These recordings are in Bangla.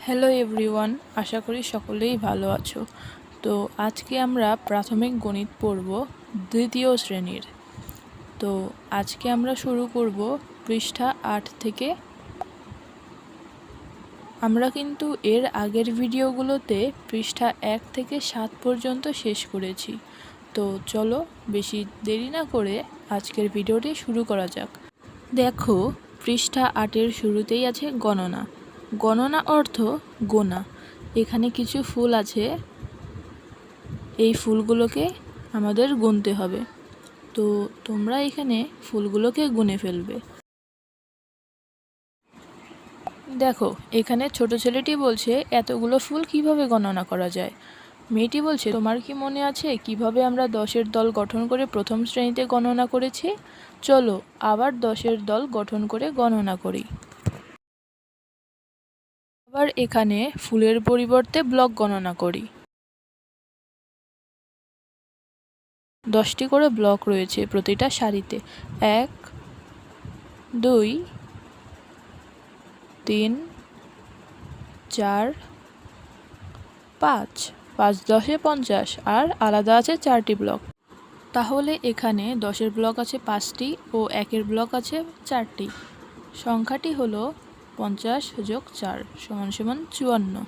হ্যালো এভরিওয়ান, আশা করি সকলেই ভালো আছো। তো আজকে আমরা প্রাথমিক গণিত পড়ব দ্বিতীয় শ্রেণীর। তো আজকে আমরা শুরু করব পৃষ্ঠা 8 থেকে। আমরা কিন্তু এর আগের ভিডিওগুলোতে পৃষ্ঠা 1 থেকে 7 পর্যন্ত শেষ করেছি। তো চলো বেশি দেরি না করে আজকের ভিডিওটি শুরু করা যাক। দেখো, পৃষ্ঠা 8-এর শুরুতেই আছে গণনা। গণনা অর্থ গোনা। এখানে কিছু ফুল আছে, এই ফুলগুলোকে আমাদের গুনতে হবে। তো তোমরা এখানে ফুলগুলোকে গুনে ফেলবে। দেখো, এখানে ছোট ছেলেটি বলছে এতগুলো ফুল কিভাবে গণনা করা যায়। মেয়েটি বলছে, তোমার কি মনে আছে কিভাবে আমরা 10-এর দল গঠন করে প্রথম শ্রেণীতে গণনা করেছি? চলো আবার 10-এর দল গঠন করে গণনা করি। আবার এখানে ফুলের পরিবর্তে ব্লক গণনা করি। 10টি করে ব্লক রয়েছে প্রতিটা সারিতে। 1 2 3 4 5 5 10 50 আর আলাদা আছে 4টি ব্লক। তাহলে এখানে 10-এর ব্লক আছে 5টি ও 1-এর ব্লক আছে 4টি। সংখ্যাটি হলো 50 যোগ 4 সমান 54।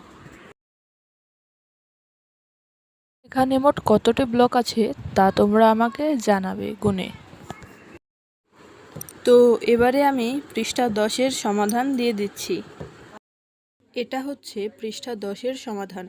এখানে মোট কতটি ব্লক আছে তা তোমরা আমাকে জানাবে গুনে। তো এবারে আমি পৃষ্ঠা 10-এর সমাধান দিয়ে দিচ্ছি। এটা হচ্ছে পৃষ্ঠা 10-এর সমাধান।